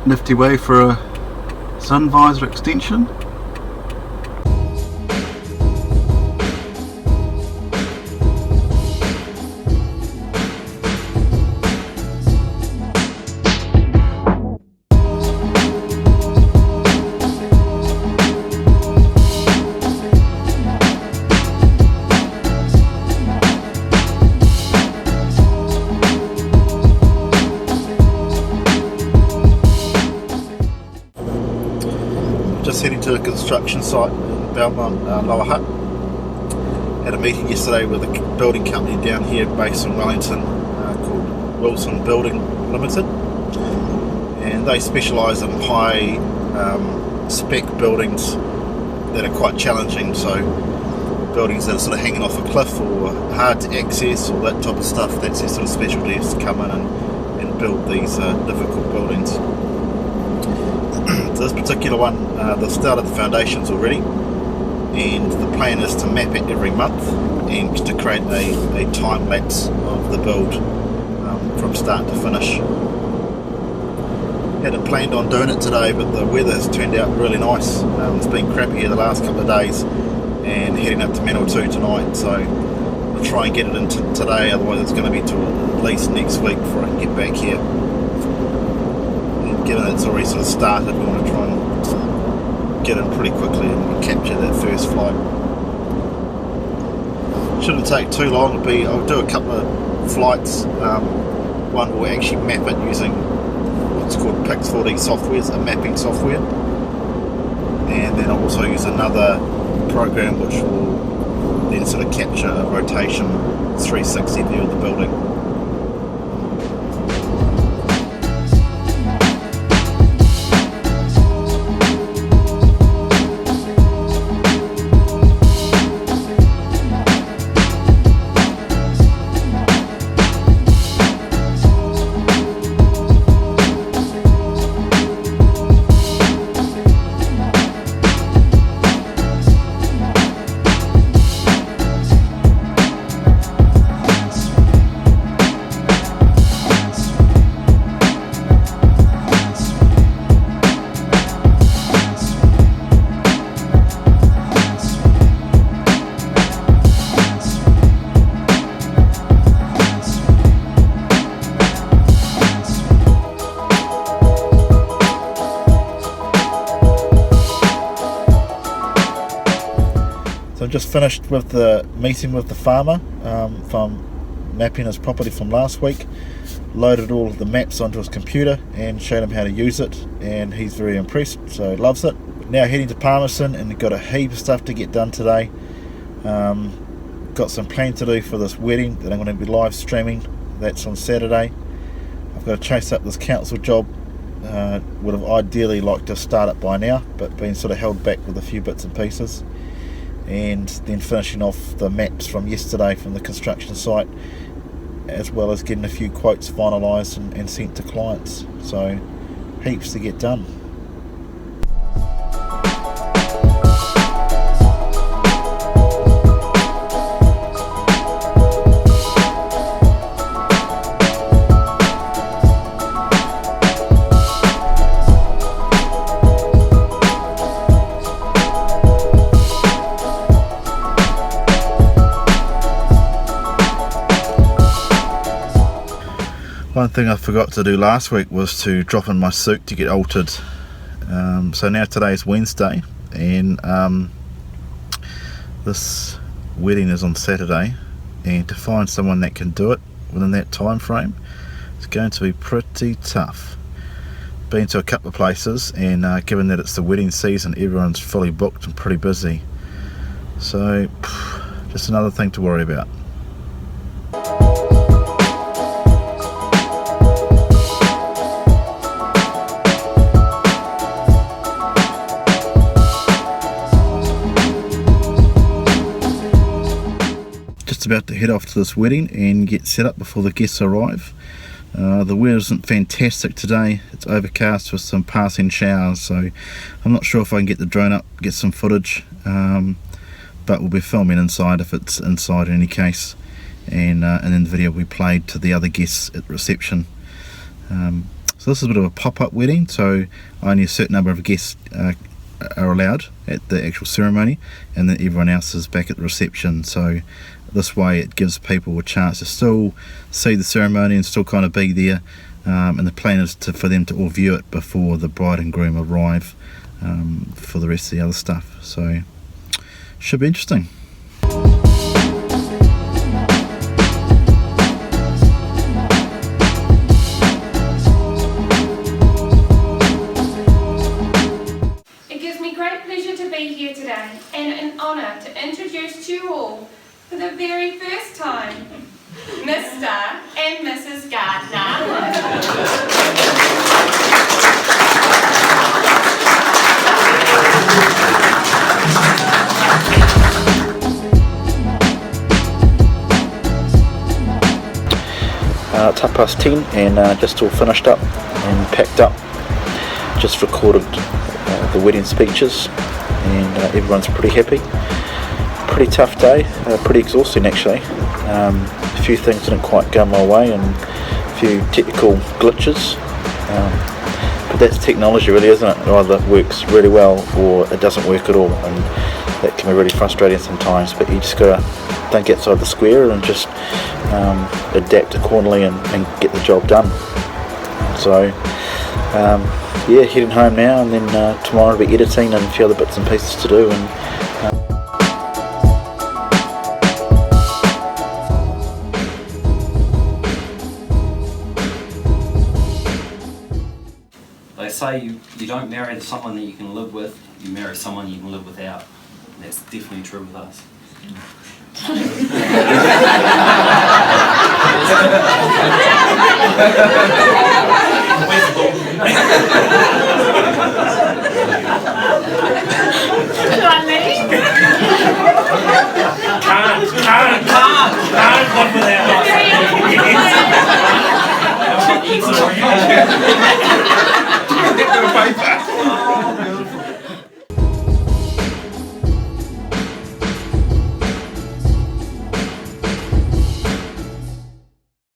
nifty way for a sun visor extension. Just heading to a construction site in Belmont, Lower Hutt. Had a meeting yesterday with a building company down here based in Wellington called Wilson Building Limited, and they specialise in high spec buildings that are quite challenging, so buildings that are sort of hanging off a cliff or hard to access or that type of stuff. That's their sort of specialty, is to come in and build these difficult buildings. So this particular one, they've started the foundations already, and the plan is to map it every month and to create a time lapse of the build from start to finish. Hadn't planned on doing it today, but the weather has turned out really nice. It's been crappy here the last couple of days, and heading up to -2 tonight, so I'll try and get it in today, otherwise it's going to be till at least next week before I can get back here. Given it's already sort of started, we want to try and get in pretty quickly and capture that first flight. Shouldn't take too long. I'll do a couple of flights. One will actually map it using what's called Pix 4D software, a mapping software, and then I'll also use another program which will then sort of capture a rotation 360 view of the building. So I've just finished with the meeting with the farmer from mapping his property from last week. Loaded all of the maps onto his computer and showed him how to use it, and he's very impressed, so he loves it. Now heading to Palmerston, and got a heap of stuff to get done today. Got some planning to do for this wedding that I'm going to be live streaming. That's on Saturday. I've got to chase up this council job. Would have ideally liked to start it by now, but been sort of held back with a few bits and pieces. And then finishing off the maps from yesterday from the construction site, as well as getting a few quotes finalised and sent to clients. So heaps to get done. One thing I forgot to do last week was to drop in my suit to get altered. So now today's Wednesday, and this wedding is on Saturday, and to find someone that can do it within that time frame is going to be pretty tough. Been to a couple of places, and given that it's the wedding season, everyone's fully booked and pretty busy. So just another thing to worry about. About to head off to this wedding and get set up before the guests arrive. The weather isn't fantastic today. It's overcast with some passing showers, so I'm not sure if I can get the drone up, get some footage, but we'll be filming inside if it's inside in any case, and then the video will be played to the other guests at the reception. So this is a bit of a pop-up wedding, so only a certain number of guests are allowed at the actual ceremony, and then everyone else is back at the reception. So this way it gives people a chance to still see the ceremony and still kind of be there, and the plan is for them to all view it before the bride and groom arrive for the rest of the other stuff. So should be interesting. Here today, and an honour to introduce to you all for the very first time, Mr. and Mrs. Gardner. It's 10:30 and just all finished up and packed up. Just recorded the wedding speeches, and everyone's pretty happy. Pretty tough day, pretty exhausting actually. A few things didn't quite go my way and a few technical glitches, but that's technology really, isn't it? It either works really well or it doesn't work at all, and that can be really frustrating sometimes, but you just gotta think outside the square and just adapt accordingly and get the job done. So yeah, heading home now, and then tomorrow will be editing and a few other bits and pieces to do. And they say you don't marry someone that you can live with, you marry someone you can live without. And that's definitely true with us.